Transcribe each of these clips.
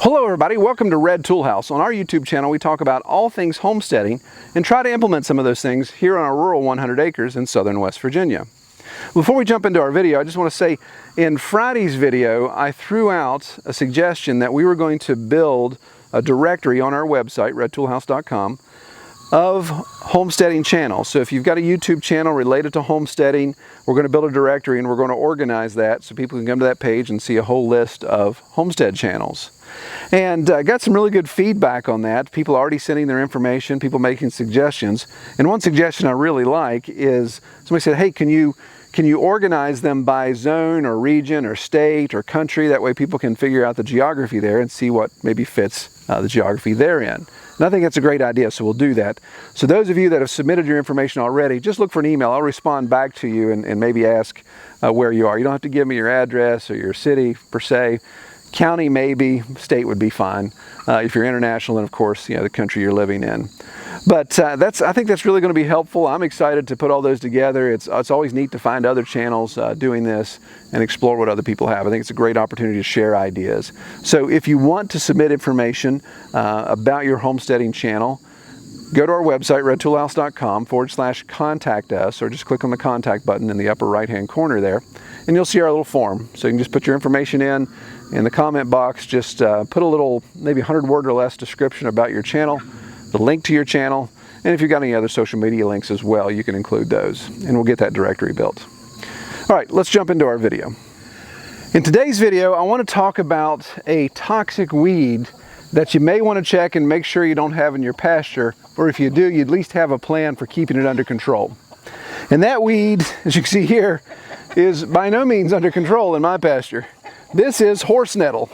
Hello everybody, welcome to Red Tool House. On our YouTube channel we talk about all things homesteading and try to implement some of those things here on our rural 100 acres in southern West Virginia. Before we jump into our video, I just want to say in Friday's video I threw out a suggestion that we were going to build a directory on our website, redtoolhouse.com, of homesteading channels. So if you've got a YouTube channel related to homesteading, we're going to build a directory and we're going to organize that so people can come to that page and see a whole list of homestead channels. And I got some really good feedback on that. People already sending their information, people making suggestions. And one suggestion I really like is somebody said, hey, can you organize them by zone or region or state or country? That way people can figure out the geography there and see what maybe fits the geography they're in. And I think that's a great idea, so we'll do that. So those of you that have submitted your information already, just look for an email. I'll respond back to you and maybe ask where you are. You don't have to give me your address or your city per se. County maybe, state would be fine. If you're international, then of course, the country you're living in. But I think that's really going to be helpful. I'm excited to put all those together. It's always neat to find other channels doing this and explore what other people have. I think it's a great opportunity to share ideas. So if you want to submit information about your homesteading channel, go to our website, redtoolhouse.com/contact us, or just click on the contact button in the upper right hand corner there, and you'll see our little form. So you can just put your information in the comment box, just put a little, maybe 100-word or less description about your channel, the link to your channel, and if you've got any other social media links as well, you can include those, and we'll get that directory built. All right, let's jump into our video. In today's video, I want to talk about a toxic weed that you may want to check and make sure you don't have in your pasture, or if you do, you at least have a plan for keeping it under control. And that weed, as you can see here, is by no means under control in my pasture. This is horse nettle,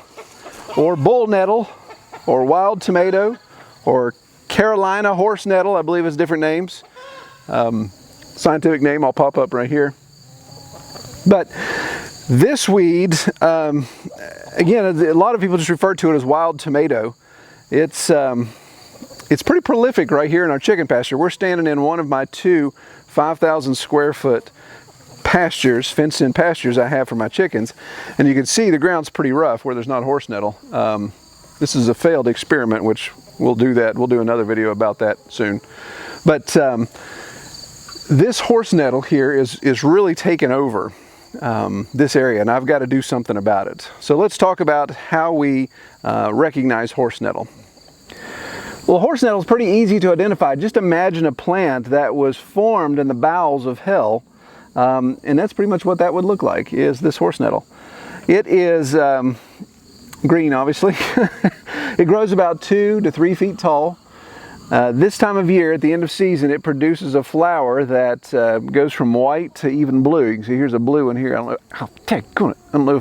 or bull nettle, or wild tomato, or Carolina horse nettle, I believe is different names. Scientific name I'll pop up right here. But this weed, again, a lot of people just refer to it as wild tomato. It's pretty prolific right here in our chicken pasture. We're standing in one of my two 5,000 square foot pastures, fenced-in pastures I have for my chickens, and you can see the ground's pretty rough where there's not horse nettle. This is a failed experiment, which we'll do another video about that soon. But this horse nettle here is really taken over this area, and I've got to do something about it. So let's talk about how we recognize horse nettle. Well, horse nettle is pretty easy to identify. Just imagine a plant that was formed in the bowels of hell, and that's pretty much what that would look like, is this horse nettle. It is green, obviously. It grows about 2 to 3 feet tall. This time of year, at the end of season, it produces a flower that goes from white to even blue. You can see here's a blue in here. I don't know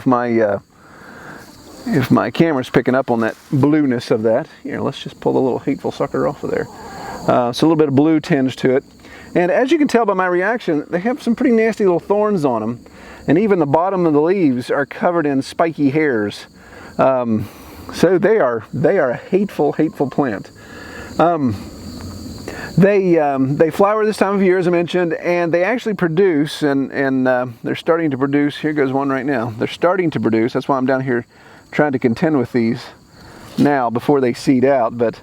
if my camera's picking up on that blueness of that. Here, let's just pull the little hateful sucker off of there. So a little bit of blue tinge to it. And as you can tell by my reaction, they have some pretty nasty little thorns on them. And even the bottom of the leaves are covered in spiky hairs. So they are a hateful, hateful plant. They flower this time of year, as I mentioned, and they actually produce, and they're starting to produce. Here goes one right now. They're starting to produce. That's why I'm down here trying to contend with these now before they seed out. But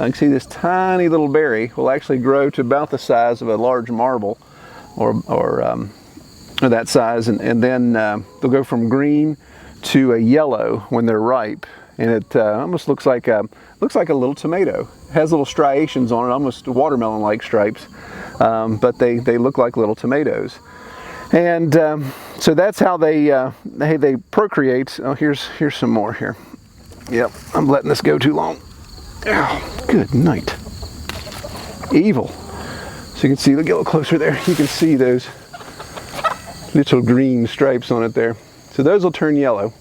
I can see this tiny little berry will actually grow to about the size of a large marble, or that size, and then they'll go from green to a yellow when they're ripe, and it almost looks like a little tomato. It has little striations on it, almost watermelon-like stripes, but they look like little tomatoes. And so that's how they procreate. Oh, here's some more here. Yep, I'm letting this go too long. Oh, good night. Evil. So you can see, look a little closer there. You can see those little green stripes on it there. So those will turn yellow.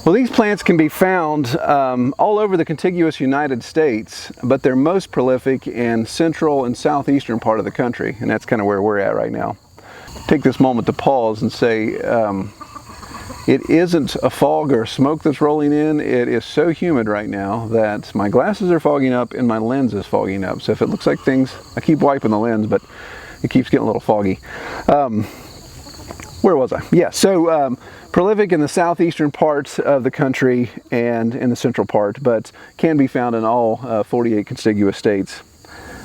Well, these plants can be found all over the contiguous United States, but they're most prolific in central and southeastern part of the country, and that's kind of where we're at right now. Take this moment to pause and say, it isn't a fog or smoke that's rolling in. It is so humid right now that my glasses are fogging up and my lens is fogging up. So if it looks like things, I keep wiping the lens, but it keeps getting a little foggy. Where was I? Yeah, so prolific in the southeastern parts of the country and in the central part, but can be found in all 48 contiguous states.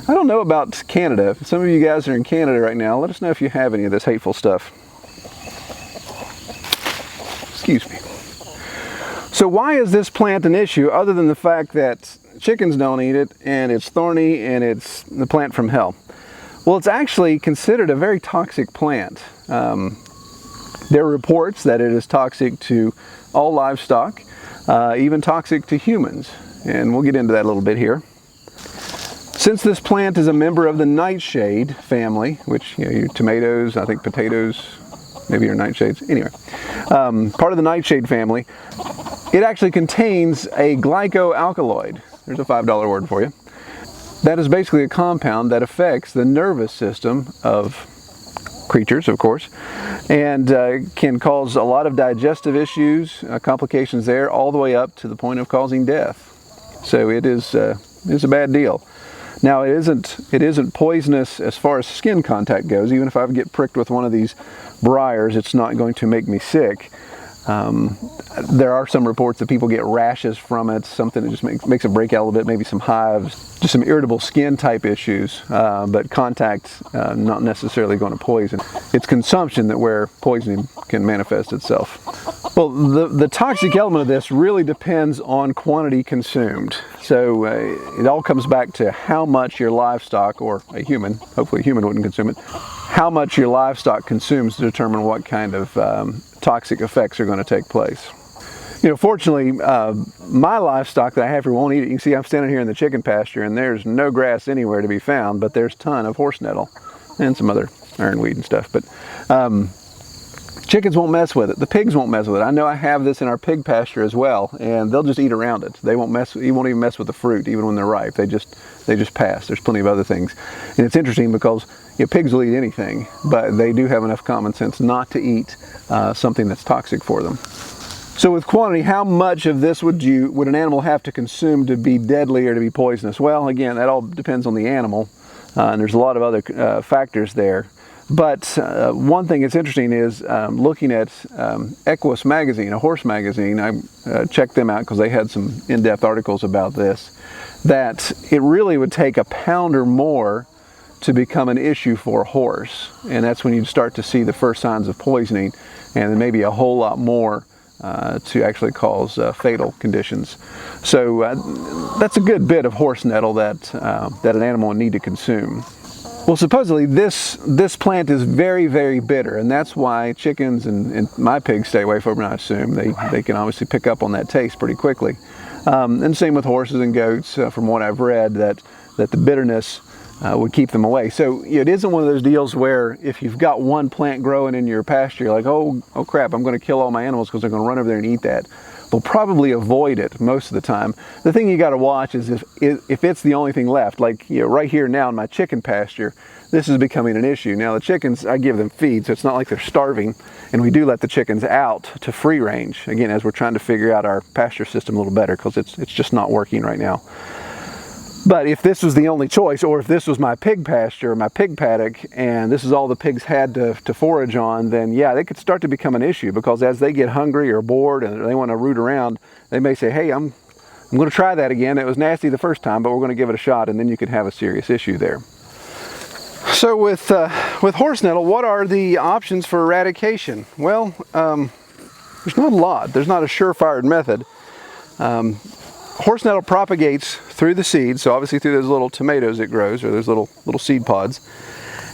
I don't know about Canada. If some of you guys are in Canada right now, let us know if you have any of this hateful stuff. Excuse me. So why is this plant an issue other than the fact that chickens don't eat it and it's thorny and it's the plant from hell? Well, it's actually considered a very toxic plant. There are reports that it is toxic to all livestock, even toxic to humans, and we'll get into that a little bit here. Since this plant is a member of the nightshade family, which, you know, your tomatoes, I think potatoes, maybe your nightshades, anyway, part of the nightshade family, it actually contains a glycoalkaloid. There's a $5 word for you. That is basically a compound that affects the nervous system of creatures, of course, and can cause a lot of digestive issues, complications there, all the way up to the point of causing death. So it is a bad deal. Now, it isn't poisonous as far as skin contact goes. Even if I get pricked with one of these briars, it's not going to make me sick. There are some reports that people get rashes from it, something that just makes it break out a little bit, maybe some hives, just some irritable skin type issues, but contact not necessarily going to poison. It's consumption where poisoning can manifest itself. Well, the toxic element of this really depends on quantity consumed. So it all comes back to how much your livestock, or a human, hopefully a human wouldn't consume it, how much your livestock consumes to determine what kind of toxic effects are going to take place. You know, fortunately, my livestock that I have here won't eat it. You can see I'm standing here in the chicken pasture and there's no grass anywhere to be found, but there's a ton of horse nettle and some other ironweed and stuff. But chickens won't mess with it. The pigs won't mess with it. I know I have this in our pig pasture as well, and they'll just eat around it. They won't mess. You won't even mess with the fruit, even when they're ripe. They just pass. There's plenty of other things, and it's interesting because, you know, pigs will eat anything, but they do have enough common sense not to eat something that's toxic for them. So with quantity, how much of this would an animal have to consume to be deadly or to be poisonous? Well, again, that all depends on the animal, and there's a lot of other factors there. But one thing that's interesting is looking at Equus magazine, a horse magazine. I checked them out because they had some in-depth articles about this, that it really would take a pound or more to become an issue for a horse. And that's when you start to see the first signs of poisoning, and then maybe a whole lot more to actually cause fatal conditions. So that's a good bit of horse nettle that an animal would need to consume. Well, supposedly this plant is very, very bitter, and that's why chickens and my pigs stay away from it. I assume they can obviously pick up on that taste pretty quickly. And same with horses and goats, from what I've read, that the bitterness would keep them away. So it isn't one of those deals where if you've got one plant growing in your pasture, you're like, oh crap, I'm going to kill all my animals because they're going to run over there and eat that. They'll probably avoid it most of the time. The thing you got to watch is if it's the only thing left. Like, you know, right here now in my chicken pasture, this is becoming an issue. Now the chickens, I give them feed, so it's not like they're starving, and we do let the chickens out to free range, again, as we're trying to figure out our pasture system a little better, because it's just not working right now. But if this was the only choice, or if this was my pig pasture, my pig paddock, and this is all the pigs had to forage on, then yeah, they could start to become an issue, because as they get hungry or bored and they want to root around, they may say, hey, I'm going to try that again. It was nasty the first time, but we're going to give it a shot, and then you could have a serious issue there. So with horse nettle, what are the options for eradication? Well, there's not a lot. There's not a surefire method. Horse nettle propagates through the seeds, so obviously through those little tomatoes it grows, or those little seed pods.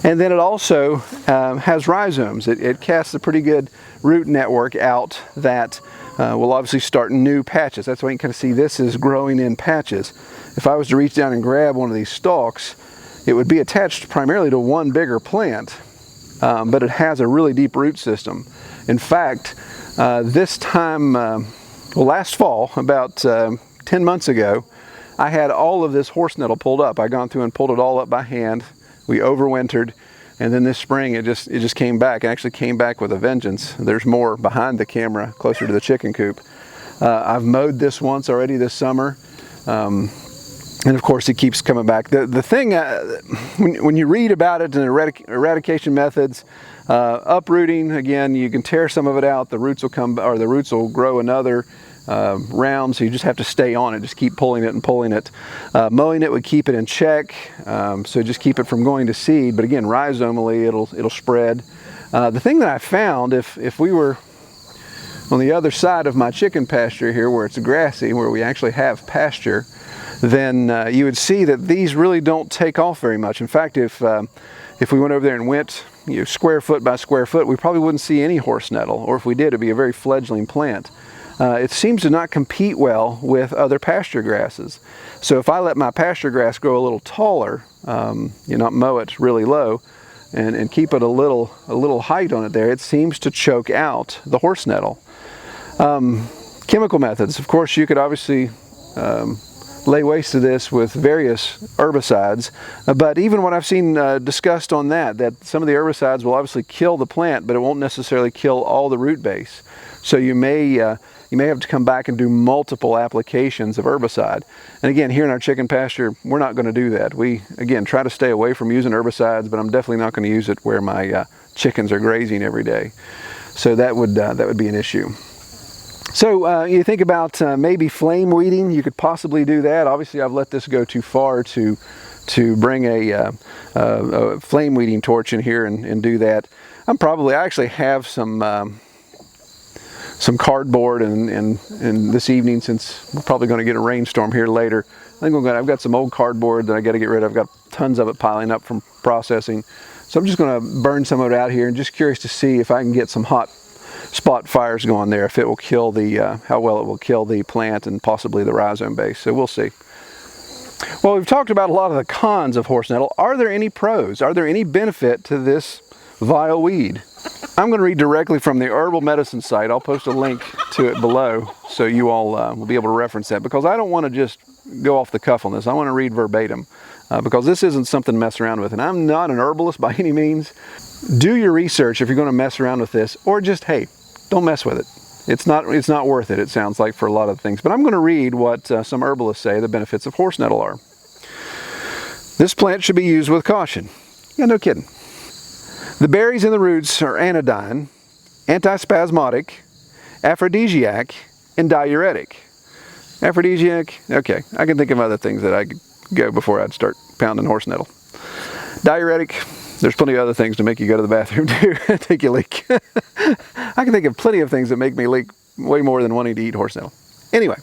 And then it also has rhizomes. It casts a pretty good root network out that will obviously start new patches. That's why you can kind of see this is growing in patches. If I was to reach down and grab one of these stalks, it would be attached primarily to one bigger plant, but it has a really deep root system. In fact, this time, last fall, about 10 months ago, I had all of this horse nettle pulled up. I gone through and pulled it all up by hand. We overwintered, and then this spring it just came back. It actually came back with a vengeance. There's more behind the camera, closer to the chicken coop. I've mowed this once already this summer, and of course it keeps coming back. The thing, when you read about it and eradication methods, Uprooting, again, you can tear some of it out. The roots will come, or the roots will grow another round, so you just have to stay on it. Just keep pulling it and pulling it. Mowing it would keep it in check, so just keep it from going to seed. But again, rhizomally, it'll spread. The thing that I found, if we were on the other side of my chicken pasture here, where it's grassy, where we actually have pasture, then you would see that these really don't take off very much. In fact, if we went over there and went square foot by square foot, we probably wouldn't see any horse nettle, or if we did, it'd be a very fledgling plant. It seems to not compete well with other pasture grasses. So if I let my pasture grass grow a little taller, not mow it really low, and keep it a little height on it there, it seems to choke out the horse nettle. Chemical methods. Of course, you could obviously lay waste to this with various herbicides, but even what I've seen discussed on that some of the herbicides will obviously kill the plant, but it won't necessarily kill all the root base. So you may have to come back and do multiple applications of herbicide. And again, here in our chicken pasture, we're not going to do that. We, again, try to stay away from using herbicides, but I'm definitely not going to use it where my chickens are grazing every day. So that would be an issue. So you think about maybe flame weeding. You could possibly do that. Obviously, I've let this go too far to bring a flame weeding torch in here and do that. I actually have some cardboard, and this evening, since we're probably going to get a rainstorm here later, I think I've got some old cardboard that I got to get rid of. I've got tons of it piling up from processing. So I'm just going to burn some of it out here, and just curious to see if I can get some hot spot fires going there, if it will kill how well it will kill the plant and possibly the rhizome base. So we'll see. Well, we've talked about a lot of the cons of horse nettle. Are there any pros? Are there any benefit to this vile weed? I'm going to read directly from the herbal medicine site. I'll post a link to it below so you all will be able to reference that, because I don't want to just go off the cuff on this. I want to read verbatim because this isn't something to mess around with. And I'm not an herbalist by any means. Do your research if you're going to mess around with this, or just, hey, don't mess with it. It's not worth it, it sounds like, for a lot of things. But I'm going to read what some herbalists say the benefits of horse nettle are. This plant should be used with caution. Yeah, no kidding. The berries and the roots are anodyne, antispasmodic, aphrodisiac, and diuretic. Aphrodisiac, okay, I can think of other things that I could go before I'd start pounding horse nettle. Diuretic, there's plenty of other things to make you go to the bathroom too, take you leak. I can think of plenty of things that make me leak way more than wanting to eat horse nettle. Anyway,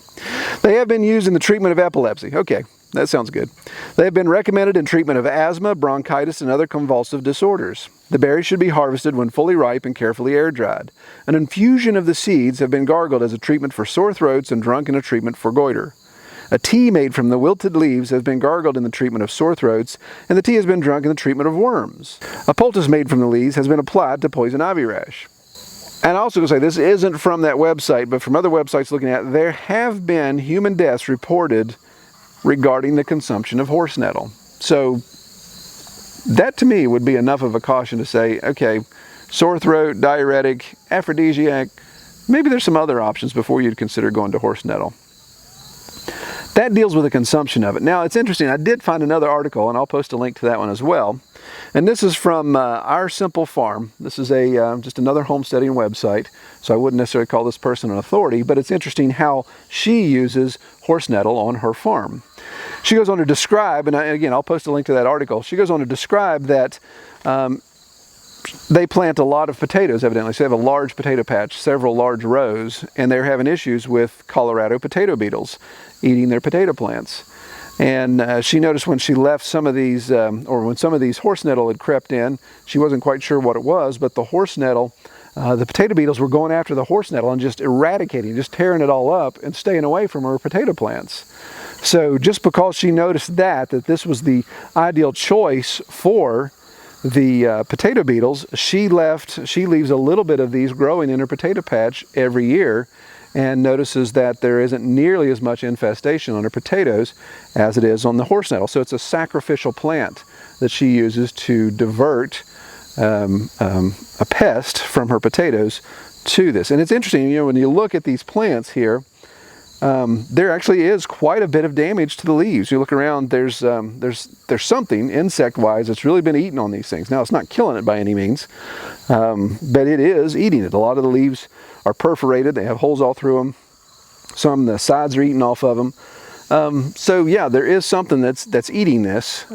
they have been used in the treatment of epilepsy. Okay, that sounds good. They have been recommended in treatment of asthma, bronchitis, and other convulsive disorders. The berries should be harvested when fully ripe and carefully air dried. An infusion of the seeds have been gargled as a treatment for sore throats and drunk in a treatment for goiter. A tea made from the wilted leaves has been gargled in the treatment of sore throats, and the tea has been drunk in the treatment of worms. A poultice made from the leaves has been applied to poison ivy rash. And I also going to say, this isn't from that website, but from other websites looking at it, there have been human deaths reported regarding the consumption of horse nettle. So that to me would be enough of a caution to say, okay, sore throat, diuretic, aphrodisiac, maybe there's some other options before you'd consider going to horse nettle. That deals with the consumption of it. Now, it's interesting. I did find another article, and I'll post a link to that one as well. And this is from Our Simple Farm. This is just another homesteading website, so I wouldn't necessarily call this person an authority, but it's interesting how she uses horse nettle on her farm. She goes on to describe, and again, I'll post a link to that article. She goes on to describe that they plant a lot of potatoes, evidently. So they have a large potato patch, several large rows, and they're having issues with Colorado potato beetles eating their potato plants. And she noticed when she left some of these, or when some of these horse nettle had crept in, she wasn't quite sure what it was, but the horse nettle, the potato beetles were going after the horse nettle and just eradicating, just tearing it all up and staying away from her potato plants. So just because she noticed that this was the ideal choice for the potato beetles, she leaves a little bit of these growing in her potato patch every year, and notices that there isn't nearly as much infestation on her potatoes as it is on the horse nettle. So it's a sacrificial plant that she uses to divert a pest from her potatoes to this. And it's interesting, when you look at these plants here, there actually is quite a bit of damage to the leaves. You look around, there's something insect-wise that's really been eating on these things. Now, it's not killing it by any means, but it is eating it. A lot of the leaves are perforated. They have holes all through them. Some, the sides are eating off of them. So yeah, there is something that's eating this.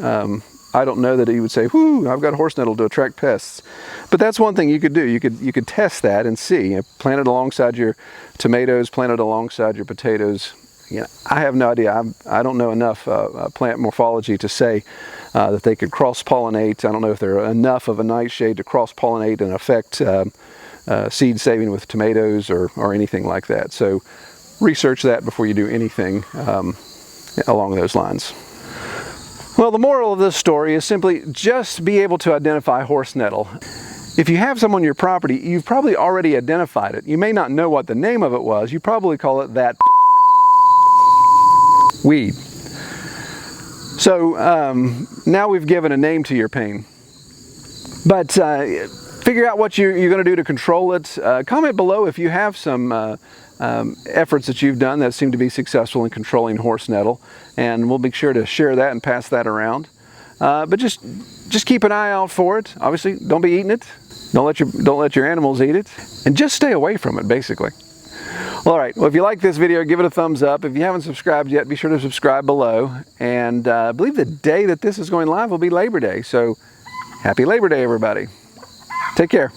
I don't know that you would say, whoo, I've got horse nettle to attract pests. But that's one thing you could do. You could test that and see. Plant it alongside your tomatoes, plant it alongside your potatoes. You know, I have no idea. I don't know enough plant morphology to say that they could cross-pollinate. I don't know if they're enough of a nightshade to cross-pollinate and affect seed saving with tomatoes or anything like that. So research that before you do anything along those lines. Well, the moral of this story is simply just be able to identify horse nettle. If you have some on your property, you've probably already identified it. You may not know what the name of it was. You probably call it that weed. So now we've given a name to your pain. But figure out what you're going to do to control it. Comment below if you have some efforts that you've done that seem to be successful in controlling horse nettle, and we'll be sure to share that and pass that around. But just keep an eye out for it. Obviously, don't be eating it. Don't let your animals eat it, and just stay away from it, basically. Well, all right. Well, if you like this video, give it a thumbs up. If you haven't subscribed yet, be sure to subscribe below. And I believe the day that this is going live will be Labor Day. So happy Labor Day, everybody. Take care.